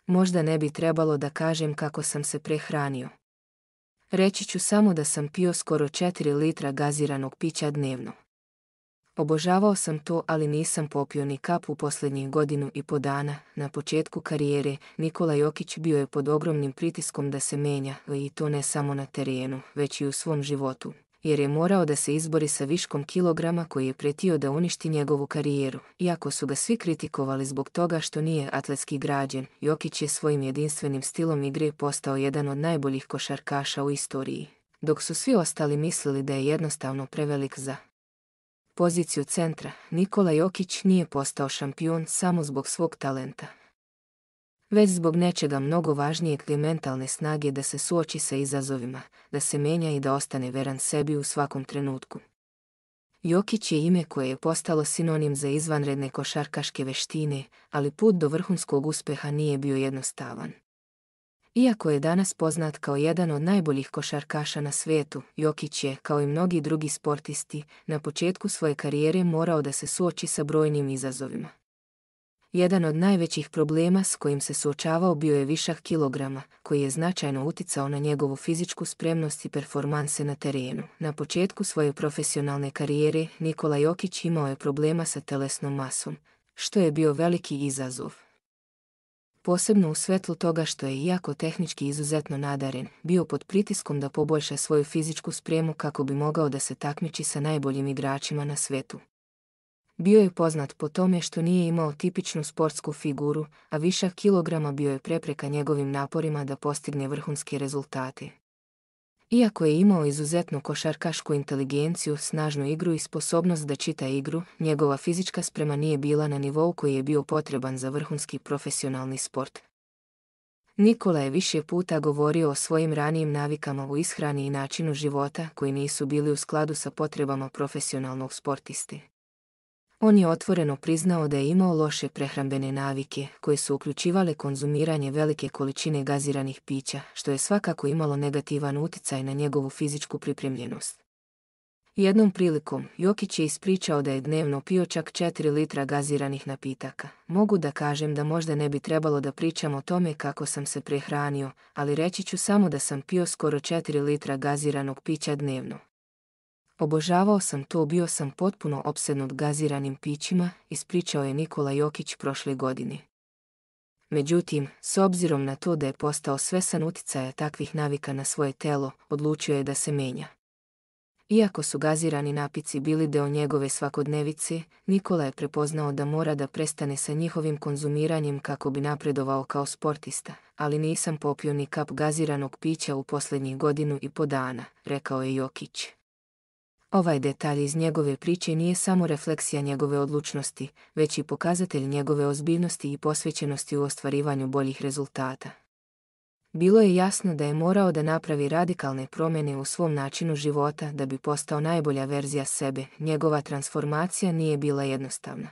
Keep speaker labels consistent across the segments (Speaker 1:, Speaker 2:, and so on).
Speaker 1: Možda ne bi trebalo da kažem kako sam se prehranio. Reći ću samo da sam pio skoro 4 litra gaziranog pića dnevno. Obožavao sam to, ali nisam popio ni kap u posljednjih 1,5 dana. Na početku karijere, Nikola Jokić bio je pod ogromnim pritiskom da se menja, i to ne samo na terenu, već i u svom životu, jer je morao da se izbori sa viškom kilograma koji je pretio da uništi njegovu karijeru. Iako su ga svi kritikovali zbog toga što nije atletski građen, Jokić je svojim jedinstvenim stilom igre postao jedan od najboljih košarkaša u istoriji, dok su svi ostali mislili da je jednostavno prevelik za poziciju centra. Nikola Jokić nije postao šampion samo zbog svog talenta, već zbog nečega mnogo važnijeg, mentalne snage da se suoči sa izazovima, da se menja i da ostane veran sebi u svakom trenutku. Jokić je ime koje je postalo sinonim za izvanredne košarkaške veštine, ali put do vrhunskog uspjeha nije bio jednostavan. Iako je danas poznat kao jedan od najboljih košarkaša na svijetu, Jokić je, kao i mnogi drugi sportisti, na početku svoje karijere morao da se suoči sa brojnim izazovima. Jedan od najvećih problema s kojim se suočavao bio je višak kilograma, koji je značajno uticao na njegovu fizičku spremnost i performanse na terenu. Na početku svoje profesionalne karijere, Nikola Jokić imao je problema sa telesnom masom, što je bio veliki izazov. Posebno u svetlu toga što je, iako tehnički izuzetno nadaren, bio pod pritiskom da poboljša svoju fizičku spremu kako bi mogao da se takmiči sa najboljim igračima na svetu. Bio je poznat po tome što nije imao tipičnu sportsku figuru, a višak kilograma bio je prepreka njegovim naporima da postigne vrhunske rezultate. Iako je imao izuzetnu košarkašku inteligenciju, snažnu igru i sposobnost da čita igru, njegova fizička sprema nije bila na nivou koji je bio potreban za vrhunski profesionalni sport. Nikola je više puta govorio o svojim ranijim navikama u ishrani i načinu života koji nisu bili u skladu sa potrebama profesionalnog sportiste. On je otvoreno priznao da je imao loše prehrambene navike, koje su uključivale konzumiranje velike količine gaziranih pića, što je svakako imalo negativan uticaj na njegovu fizičku pripremljenost. Jednom prilikom, Jokić je ispričao da je dnevno pio čak 4 litra gaziranih napitaka. Mogu da kažem da možda ne bi trebalo da pričam o tome kako sam se prehranio, ali reći ću samo da sam pio skoro 4 litra gaziranog pića dnevno. Obožavao sam to, bio sam potpuno opsednut gaziranim pićima, ispričao je Nikola Jokić prošle godine. Međutim, s obzirom na to da je postao svestan uticaja takvih navika na svoje telo, odlučio je da se menja. Iako su gazirani napici bili deo njegove svakodnevice, Nikola je prepoznao da mora da prestane sa njihovim konzumiranjem kako bi napredovao kao sportista, ali nisam popio ni kap gaziranog pića u posljednjih 1,5 dana, rekao je Jokić. Ovaj detalj iz njegove priče nije samo refleksija njegove odlučnosti, već i pokazatelj njegove ozbiljnosti i posvećenosti u ostvarivanju boljih rezultata. Bilo je jasno da je morao da napravi radikalne promjene u svom načinu života da bi postao najbolja verzija sebe. Njegova transformacija nije bila jednostavna.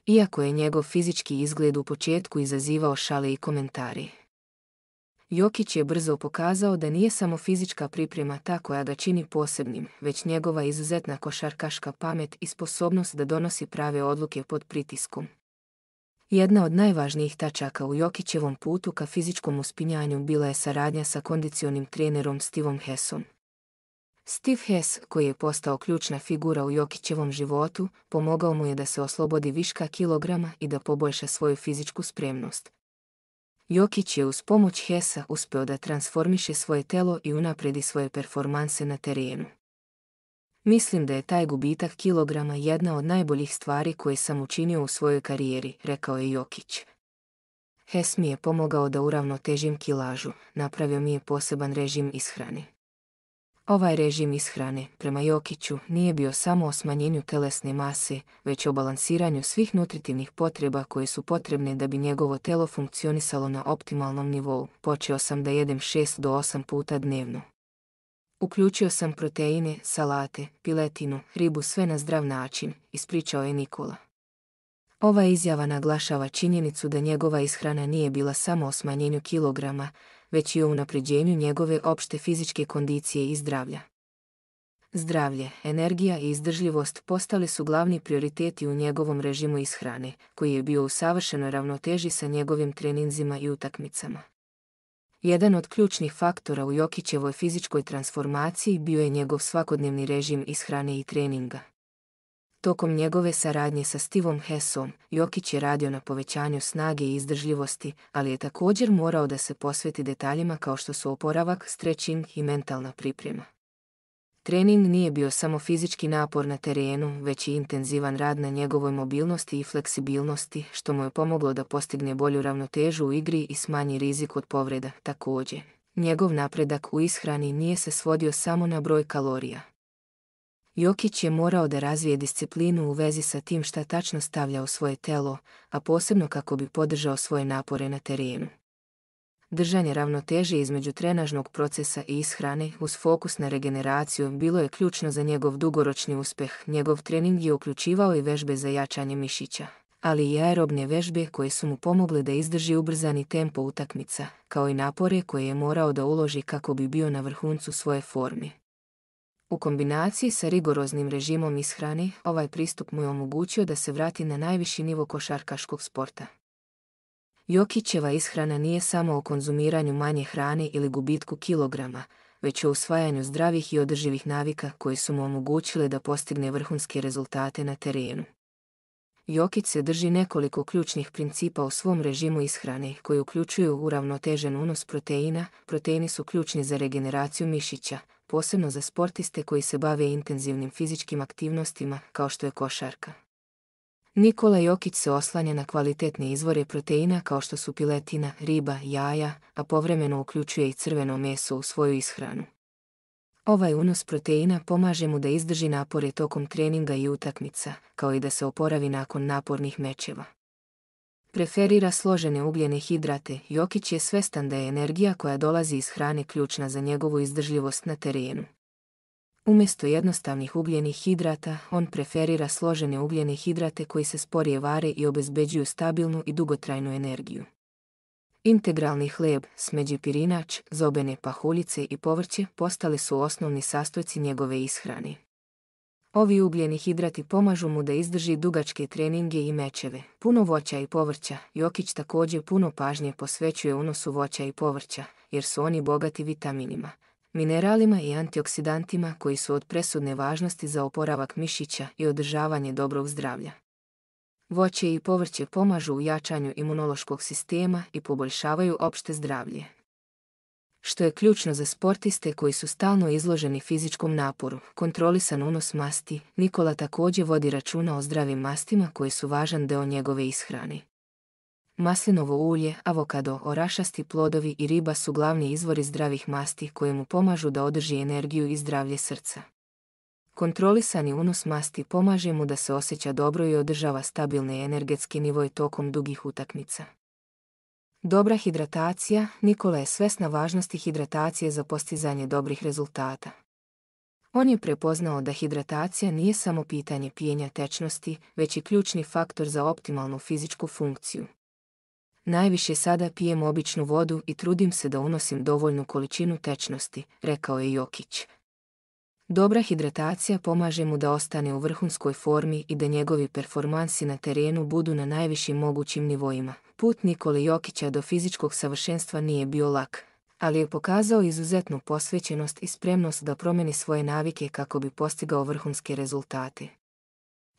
Speaker 1: Iako je njegov fizički izgled u početku izazivao šale i komentare, Jokić je brzo pokazao da nije samo fizička priprema ta koja ga čini posebnim, već njegova izuzetna košarkaška pamet i sposobnost da donosi prave odluke pod pritiskom. Jedna od najvažnijih tačaka u Jokićevom putu ka fizičkom uspinjanju bila je saradnja sa kondicionim trenerom Stevom Hessom. Steve Hess, koji je postao ključna figura u Jokićevom životu, pomogao mu je da se oslobodi viška kilograma i da poboljša svoju fizičku spremnost. Jokić je uz pomoć Hessa uspeo da transformiše svoje telo i unapredi svoje performanse na terenu. Mislim da je taj gubitak kilograma jedna od najboljih stvari koje sam učinio u svojoj karijeri, rekao je Jokić. Hess mi je pomogao da uravnotežim kilažu, napravio mi je poseban režim ishrane. Ovaj režim ishrane, prema Jokiću, nije bio samo o smanjenju telesne mase, već o balansiranju svih nutritivnih potreba koje su potrebne da bi njegovo telo funkcionisalo na optimalnom nivou. Počeo sam da jedem 6 do 8 puta dnevno. Uključio sam proteine, salate, piletinu, ribu, sve na zdrav način, ispričao je Nikola. Ova izjava naglašava činjenicu da njegova ishrana nije bila samo o smanjenju kilograma, već i o unapređenju njegove opšte fizičke kondicije i zdravlja. Zdravlje, energija i izdržljivost postali su glavni prioriteti u njegovom režimu ishrane, koji je bio u savršenoj ravnoteži sa njegovim treninzima i utakmicama. Jedan od ključnih faktora u Jokićevoj fizičkoj transformaciji bio je njegov svakodnevni režim ishrane i treninga. Tokom njegove saradnje sa Stevom Hessom, Jokić je radio na povećanju snage i izdržljivosti, ali je također morao da se posveti detaljima kao što su oporavak, stretching i mentalna priprema. Trening nije bio samo fizički napor na terenu, već i intenzivan rad na njegovoj mobilnosti i fleksibilnosti, što mu je pomoglo da postigne bolju ravnotežu u igri i smanji rizik od povreda. Također, njegov napredak u ishrani nije se svodio samo na broj kalorija. Jokić je morao da razvije disciplinu u vezi sa tim šta tačno stavlja u svoje telo, a posebno kako bi podržao svoje napore na terenu. Držanje ravnoteže između trenažnog procesa i ishrane uz fokus na regeneraciju bilo je ključno za njegov dugoročni uspjeh. Njegov trening je uključivao i vežbe za jačanje mišića, ali i aerobne vežbe koje su mu pomogle da izdrži ubrzani tempo utakmica, kao i napore koje je morao da uloži kako bi bio na vrhuncu svoje forme. U kombinaciji sa rigoroznim režimom ishrane, ovaj pristup mu je omogućio da se vrati na najviši nivo košarkaškog sporta. Jokićeva ishrana nije samo o konzumiranju manje hrane ili gubitku kilograma, već o usvajanju zdravih i održivih navika koje su mu omogućile da postigne vrhunske rezultate na terenu. Jokić se drži nekoliko ključnih principa u svom režimu ishrane koji uključuju uravnotežen unos proteina. Proteini su ključni za regeneraciju mišića, posebno za sportiste koji se bave intenzivnim fizičkim aktivnostima kao što je košarka. Nikola Jokić se oslanja na kvalitetne izvore proteina kao što su piletina, riba, jaja, a povremeno uključuje i crveno meso u svoju ishranu. Ovaj unos proteina pomaže mu da izdrži napore tokom treninga i utakmica, kao i da se oporavi nakon napornih mečeva. Preferira složene ugljene hidrate. Jokić je svestan da je energija koja dolazi iz hrane ključna za njegovu izdržljivost na terenu. Umjesto jednostavnih ugljenih hidrata, on preferira složene ugljene hidrate koji se sporije vare i obezbeđuju stabilnu i dugotrajnu energiju. Integralni hleb, smeđi pirinač, zobene pahuljice i povrće postali su osnovni sastojci njegove ishrane. Ovi ugljeni hidrati pomažu mu da izdrži dugačke treninge i mečeve. Puno voća i povrća. Jokić također puno pažnje posvećuje unosu voća i povrća, jer su oni bogati vitaminima, mineralima i antioksidantima koji su od presudne važnosti za oporavak mišića i održavanje dobrog zdravlja. Voće i povrće pomažu u jačanju imunološkog sistema i poboljšavaju opšte zdravlje, što je ključno za sportiste koji su stalno izloženi fizičkom naporu. Kontrolisan unos masti. Nikola također vodi računa o zdravim mastima koji su važan deo njegove ishrane. Maslinovo ulje, avokado, orašasti plodovi i riba su glavni izvori zdravih masti koje mu pomažu da održi energiju i zdravlje srca. Kontrolisani unos masti pomaže mu da se osjeća dobro i održava stabilne energetske nivoje tokom dugih utakmica. Dobra hidratacija. Nikola je svesna važnosti hidratacije za postizanje dobrih rezultata. On je prepoznao da hidratacija nije samo pitanje pijenja tečnosti, već i ključni faktor za optimalnu fizičku funkciju. Najviše sada pijem običnu vodu i trudim se da unosim dovoljnu količinu tečnosti, rekao je Jokić. Dobra hidratacija pomaže mu da ostane u vrhunskoj formi i da njegovi performansi na terenu budu na najvišim mogućim nivoima. Put Nikole Jokića do fizičkog savršenstva nije bio lak, ali je pokazao izuzetnu posvećenost i spremnost da promeni svoje navike kako bi postigao vrhunske rezultate.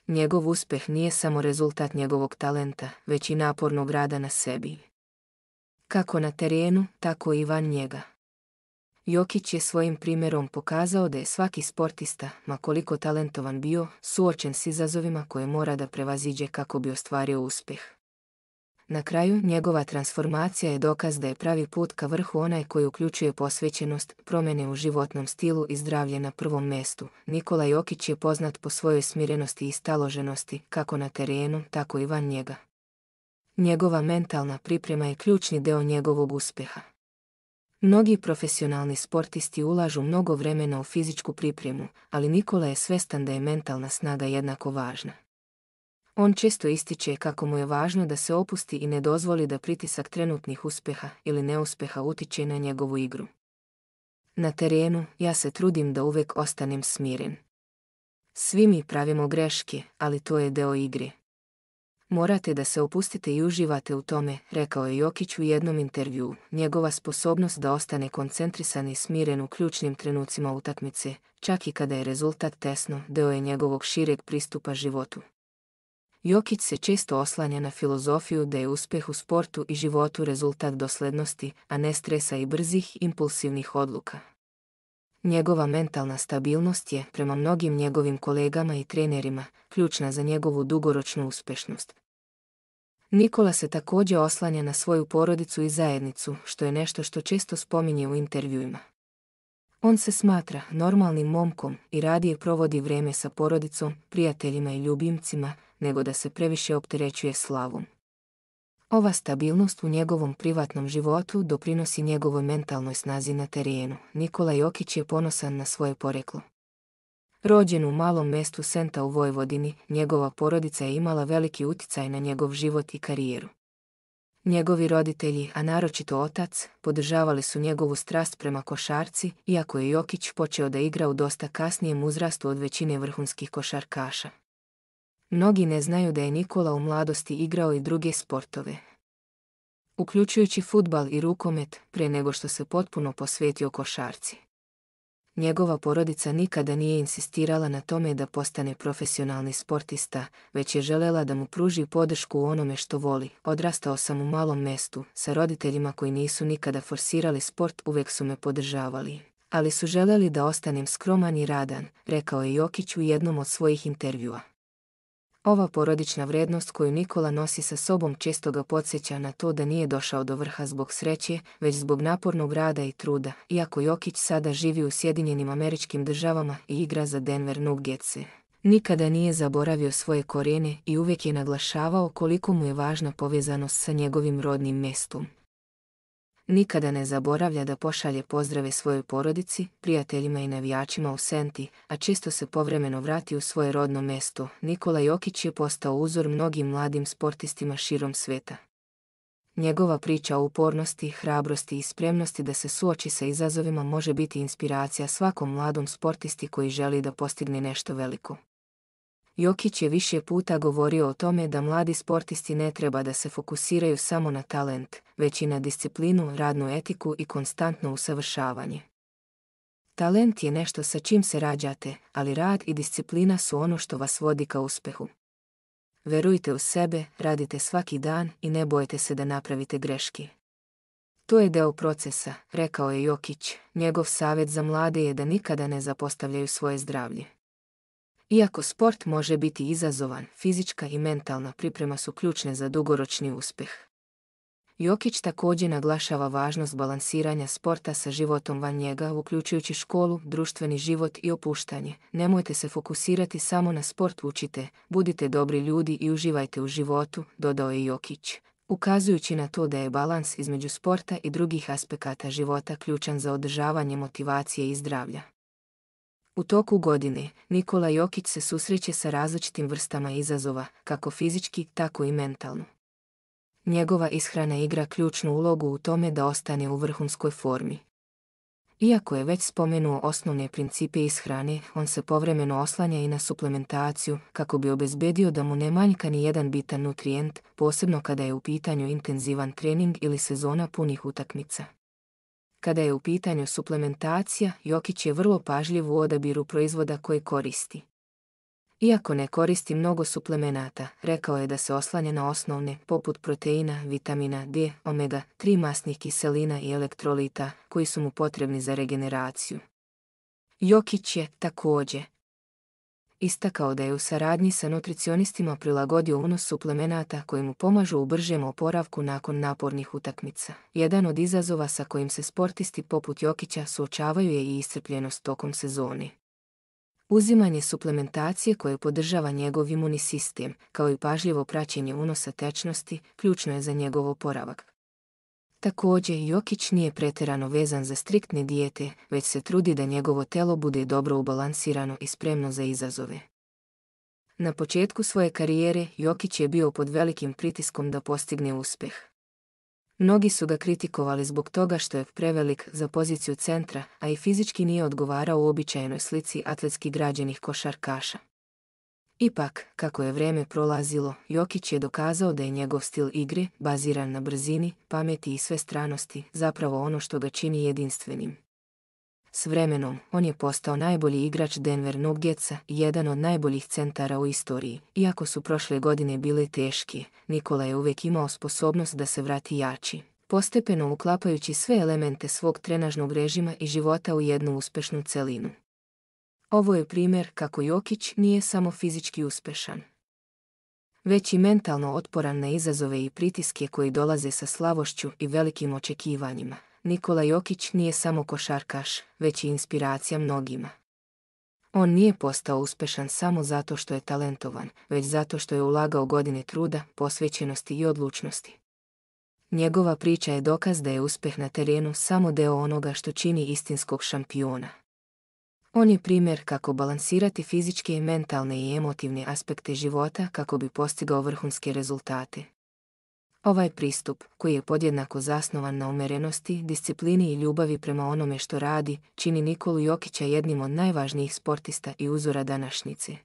Speaker 1: Njegov uspjeh nije samo rezultat njegovog talenta, već i napornog rada na sebi. Kako na terenu, tako i van njega. Jokić je svojim primjerom pokazao da je svaki sportista, ma koliko talentovan bio, suočen s izazovima koje mora da prevaziđe kako bi ostvario uspjeh. Na kraju, njegova transformacija je dokaz da je pravi put ka vrhu onaj koji uključuje posvećenost, promjene u životnom stilu i zdravlje na prvom mjestu. Nikola Jokić je poznat po svojoj smirenosti i staloženosti, kako na terenu, tako i van njega. Njegova mentalna priprema je ključni deo njegovog uspjeha. Mnogi profesionalni sportisti ulažu mnogo vremena u fizičku pripremu, ali Nikola je svestan da je mentalna snaga jednako važna. On često ističe kako mu je važno da se opusti i ne dozvoli da pritisak trenutnih uspjeha ili neuspjeha utiče na njegovu igru. Na terenu ja se trudim da uvek ostanem smiren. Svi mi pravimo greške, ali to je deo igre. Morate da se opustite i uživate u tome, rekao je Jokić u jednom intervjuu. Njegova sposobnost da ostane koncentrisan i smiren u ključnim trenucima utakmice, čak i kada je rezultat tesno, deo je njegovog šireg pristupa životu. Jokić se često oslanja na filozofiju da je uspeh u sportu i životu rezultat doslednosti, a ne stresa i brzih, impulsivnih odluka. Njegova mentalna stabilnost je, prema mnogim njegovim kolegama i trenerima, ključna za njegovu dugoročnu uspešnost. Nikola se također oslanja na svoju porodicu i zajednicu, što je nešto što često spominje u intervjuima. On se smatra normalnim momkom i radije provodi vrijeme sa porodicom, prijateljima i ljubimcima, nego da se previše opterećuje slavom. Ova stabilnost u njegovom privatnom životu doprinosi njegovoj mentalnoj snazi na terenu. Nikola Jokić je ponosan na svoje poreklo. Rođen u malom mestu Senta u Vojvodini, njegova porodica je imala veliki uticaj na njegov život i karijeru. Njegovi roditelji, a naročito otac, podržavali su njegovu strast prema košarci, iako je Jokić počeo da igra u dosta kasnijem uzrastu od većine vrhunskih košarkaša. Mnogi ne znaju da je Nikola u mladosti igrao i druge sportove, uključujući fudbal i rukomet, pre nego što se potpuno posvetio košarci. Njegova porodica nikada nije insistirala na tome da postane profesionalni sportista, već je želela da mu pruži podršku u onome što voli. Odrastao sam u malom mestu, sa roditeljima koji nisu nikada forsirali sport, uvek su me podržavali, ali su želeli da ostanem skroman i radan, rekao je Jokić u jednom od svojih intervjua. Ova porodična vrednost koju Nikola nosi sa sobom često ga podsjeća na to da nije došao do vrha zbog sreće, već zbog napornog rada i truda. Iako Jokić sada živi u Sjedinjenim Američkim Državama i igra za Denver Nuggetse, nikada nije zaboravio svoje korijene i uvijek je naglašavao koliko mu je važna povezanost sa njegovim rodnim mjestom. Nikada ne zaboravlja da pošalje pozdrave svojoj porodici, prijateljima i navijačima u Senti, a često se povremeno vrati u svoje rodno mjesto. Nikola Jokić je postao uzor mnogim mladim sportistima širom sveta. Njegova priča o upornosti, hrabrosti i spremnosti da se suoči sa izazovima može biti inspiracija svakom mladom sportisti koji želi da postigne nešto veliko. Jokić je više puta govorio o tome da mladi sportisti ne treba da se fokusiraju samo na talent, već i na disciplinu, radnu etiku i konstantno usavršavanje. Talent je nešto sa čim se rađate, ali rad i disciplina su ono što vas vodi ka uspehu. Verujte u sebe, radite svaki dan i ne bojte se da napravite greške. To je deo procesa, rekao je Jokić. Njegov savjet za mlade je da nikada ne zapostavljaju svoje zdravlje. Iako sport može biti izazovan, fizička i mentalna priprema su ključne za dugoročni uspjeh. Jokić također naglašava važnost balansiranja sporta sa životom van njega, uključujući školu, društveni život i opuštanje. Nemojte se fokusirati samo na sport, učite, budite dobri ljudi i uživajte u životu, dodao je Jokić, ukazujući na to da je balans između sporta i drugih aspekata života ključan za održavanje motivacije i zdravlja. U toku godine, Nikola Jokić se susreće sa različitim vrstama izazova, kako fizički, tako i mentalno. Njegova ishrana igra ključnu ulogu u tome da ostane u vrhunskoj formi. Iako je već spomenuo osnovne principe ishrane, on se povremeno oslanja i na suplementaciju, kako bi obezbedio da mu ne manjka ni jedan bitan nutrijent, posebno kada je u pitanju intenzivan trening ili sezona punih utakmica. Kada je u pitanju suplementacija, Jokić je vrlo pažljiv u odabiru proizvoda koje koristi. Iako ne koristi mnogo suplemenata, rekao je da se oslanja na osnovne, poput proteina, vitamina D, omega-3 masnih kiselina i elektrolita, koji su mu potrebni za regeneraciju. Jokić je, također, istakao da je u saradnji sa nutricionistima prilagodio unos suplemenata koji mu pomažu u bržem oporavku nakon napornih utakmica. Jedan od izazova sa kojim se sportisti poput Jokića suočavaju je i iscrpljenost tokom sezone. Uzimanje suplementacije koje podržava njegov imunni sistem, kao i pažljivo praćenje unosa tečnosti, ključno je za njegov oporavak. Također, Jokić nije pretjerano vezan za striktne dijete, već se trudi da njegovo telo bude dobro ubalansirano i spremno za izazove. Na početku svoje karijere, Jokić je bio pod velikim pritiskom da postigne uspjeh. Mnogi su ga kritikovali zbog toga što je prevelik za poziciju centra, a i fizički nije odgovarao uobičajenoj slici atletski građenih košarkaša. Ipak, kako je vrijeme prolazilo, Jokić je dokazao da je njegov stil igre, baziran na brzini, pameti i svestranosti, zapravo ono što ga čini jedinstvenim. S vremenom, on je postao najbolji igrač Denver Nuggetsa i jedan od najboljih centara u istoriji. Iako su prošle godine bile teške, Nikola je uvijek imao sposobnost da se vrati jači, postepeno uklapajući sve elemente svog trenažnog režima i života u jednu uspešnu celinu. Ovo je primjer kako Jokić nije samo fizički uspešan, već i mentalno otporan na izazove i pritiske koji dolaze sa slavošću i velikim očekivanjima. Nikola Jokić nije samo košarkaš, već i inspiracija mnogima. On nije postao uspešan samo zato što je talentovan, već zato što je ulagao godine truda, posvećenosti i odlučnosti. Njegova priča je dokaz da je uspeh na terenu samo deo onoga što čini istinskog šampiona. On je primjer kako balansirati fizičke, mentalne i emotivne aspekte života kako bi postigao vrhunske rezultate. Ovaj pristup, koji je podjednako zasnovan na umerenosti, disciplini i ljubavi prema onome što radi, čini Nikolu Jokića jednim od najvažnijih sportista i uzora današnjice.